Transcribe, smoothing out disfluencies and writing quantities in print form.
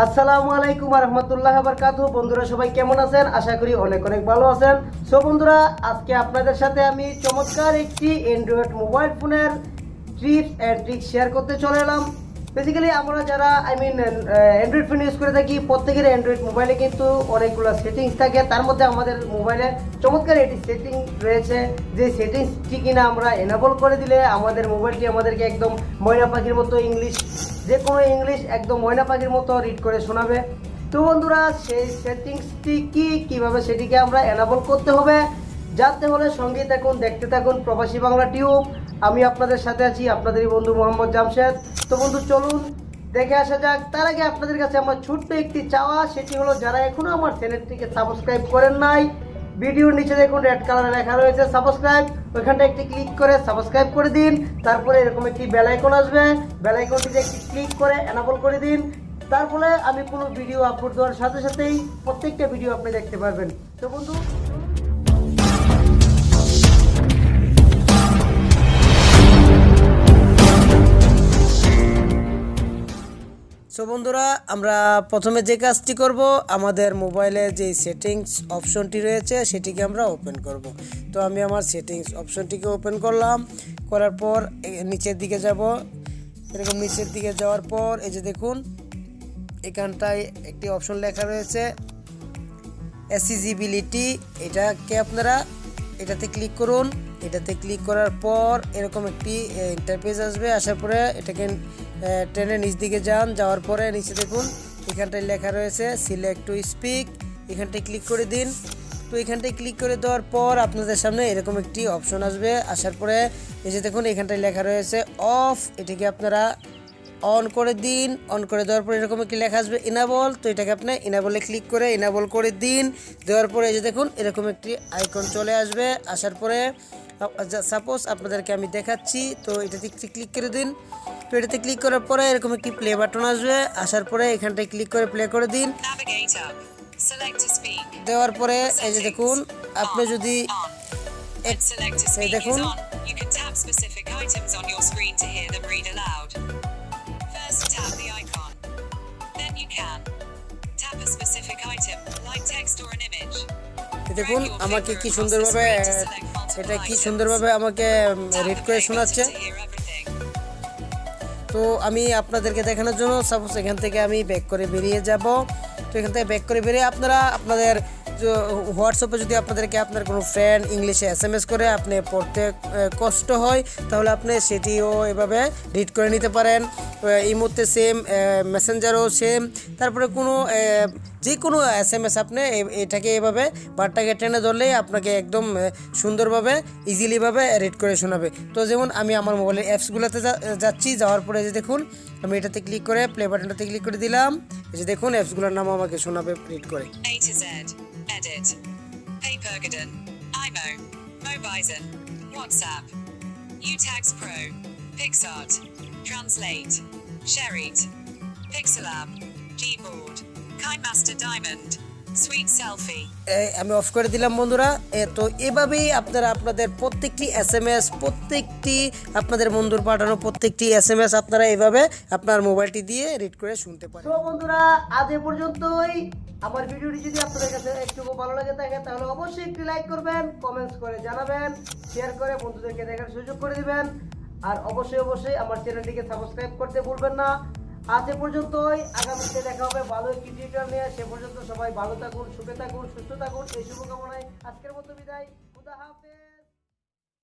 আসসালামু আলাইকুম ওয়া রাহমাতুল্লাহি ওয়া বারাকাতুহু। বন্ধুরা সবাই কেমন আছেন? আশা করি অনেক অনেক ভালো আছেন। সো বন্ধুরা, আজকে আপনাদের সাথে আমি চমৎকার একটি অ্যান্ড্রয়েড মোবাইল ফোনের টিপস এন্ড ট্রিক্স শেয়ার করতে চলে এলাম। বেসিক্যালি আমরা যারা অ্যান্ড্রয়েড ফোন ইউজ করে থাকি, প্রত্যেকের অ্যান্ড্রয়েড মোবাইলে কিন্তু অনেকগুলো সেটিংস থাকে। তার মধ্যে আমাদের মোবাইলে চমৎকার একটি সেটিং রয়েছে, যে সেটিংসটি কিনা আমরা এনেবল করে দিলে আমাদের মোবাইলটি আমাদেরকে একদম ময়না পাখির মতো ইংলিশ, যে কোনো ইংলিশ একদম ময়না পাখির মতো রিড করে শোনাবে। তো বন্ধুরা, সেই সেটিংসটি কিভাবে সেটিকে আমরা এনেবল করতে হবে, জানতে হলে সঙ্গে থাকুন, দেখতে থাকুন প্রবাসী বাংলা টিউব। আমি আপনাদের সাথে আছি, আপনাদেরই বন্ধু মোহাম্মদ জামশেদ। তো বন্ধু, চলুন দেখে আসা যাক। তার আগে আপনাদের কাছে আমার ছোট্ট একটি চাওয়া, সেটি হলো যারা এখনো আমার চ্যানেলটিকে সাবস্ক্রাইব করেন নাই, ভিডিওর নিচে দেখুন রেড কালারে লেখা রয়েছে সাবস্ক্রাইব, ওইখানটা একটি ক্লিক করে সাবস্ক্রাইব করে দিন। তারপরে এরকম একটি বেল আইকন আসবে, বেল আইকনটিতে একটি ক্লিক করে এনেবল করে দিন। তার ফলে আমি কোনো ভিডিও আপলোড দেওয়ার সাথে সাথেই প্রত্যেকটা ভিডিও আপনি দেখতে পারবেন। তো বন্ধু, বন্ধুরা, আমরা প্রথমে যে কাজটি করব, আমাদের মোবাইলে যে সেটিংস অপশনটি রয়েছে সেটিকে আমরা ওপেন করব। তো আমি আমার সেটিংস অপশনটিকে ওপেন করলাম, করার পর নিচের দিকে যাব। এরকম নিচের দিকে যাওয়ার পর এই যে দেখুন, এখানটায় একটি অপশন লেখা রয়েছে অ্যাক্সেসিবিলিটি। এটাকে আপনারা এটাতে ক্লিক করুন। এটাতে ক্লিক করার পর এরকম একটি ইন্টারফেস আসবে। আসার পরে এটাকে টেনে নিচ দিকে যাওয়ার পরে নিচে দেখুন এখানটায় লেখা রয়েছে সিলেক্ট টু স্পিক। এখানটায় ক্লিক করে দিন। তো এখানটায় ক্লিক করে দেওয়ার পর আপনাদের সামনে এরকম একটি অপশন আসবে। আসার পরে এই যে দেখুন এখানটায় লেখা রয়েছে অফ। এটাকে আপনারা অন করে দিন। অন করে দেওয়ার পর এরকম একটি লেখা আসবে ইনাবল। তো এটাকে আপনি ইনাবলে ক্লিক করে ইনাবল করে দিন। দেওয়ার পরে এই যে দেখুন এরকম একটি আইকন চলে আসবে। আসার পরে সাপোজ আপনাদেরকে আমি দেখাচ্ছি, তো এটাতে ক্লিক করে দিন। তো এটাতে ক্লিক করার পরে এরকম একটি প্লে বাটন আসবে। আসার পরে এখানটায় ক্লিক করে প্লে করে দিন। দেওয়ার পরে এই যে দেখুন আপনি যদি এই দেখুন দেখুন আমাকে কি সুন্দরভাবে আমাকে রিড করে শোনাচ্ছে। তো আমি আপনাদেরকে দেখানোর জন্য সাপোজ এখান থেকে আমি ব্যাক করে বেরিয়ে যাব। তো এখান থেকে ব্যাক করে বেরিয়ে আপনারা আপনাদের হোয়াটসঅ্যাপে যদি আপনাদেরকে আপনার কোনো ফ্রেন্ড ইংলিশে SMS করে আপনি পড়তে কষ্ট হয়, তাহলে আপনি সেটিও এভাবে রিড করে নিতে পারেন। ইমোতে সেম, মেসেঞ্জারও সেম। তারপরে যে কোনো SMS আপনি এটাকে এভাবে বারটাকে টেনে ধরলেই আপনাকে একদম সুন্দরভাবে ইজিলিভাবে রিড করে শোনাবে। তো যেমন আমি আমার মোবাইলের অ্যাপসগুলোতে যাচ্ছি। যাওয়ার পরে যে দেখুন আমি এটাতে ক্লিক করে প্লে বাটনটাতে ক্লিক করে দিলাম। এই যে দেখুন অ্যাপসগুলোর নাম আমাকে শোনাবে রিড করে। Edit, PayPergaden, IMO, Mobizen, WhatsApp, Utags Pro, Pixart, Translate, Sherit, Pixelab, Gboard, KineMaster Diamond, Sweet Selfie. আমি অফ করে দিলাম বন্ধুরা। তো এভাবেই আপনারা আপনাদের প্রত্যেকটি SMS, প্রত্যেকটি আপনাদের বন্ধুর পাঠানো প্রত্যেকটি SMS আপনারা এভাবে আপনার মোবাইলটি দিয়ে রিড করে শুনতে পারেন। তো বন্ধুরা, আজ এ পর্যন্তই। আমার ভিডিওটি যদি আপনাদের কাছে একটু ভালো লাগে থাকে তাহলে অবশ্যই একটি লাইক করবেন, কমেন্টস করে জানাবেন, শেয়ার করে বন্ধুদেরকে দেখার সুযোগ করে দিবেন। আর অবশ্যই আমার চ্যানেলটিকে সাবস্ক্রাইব করতে ভুলবেন না। আজ এ পর্যন্তই। আগামীতে দেখা হবে ভালো একটি টিউটোরিয়াল নিয়ে। সে পর্যন্ত সবাই ভালো থাকুন, সুখে থাকুন, সুস্থ থাকুন, এই শুভকামনায় আজকের মতো বিদায়। খুদা হাফেজ।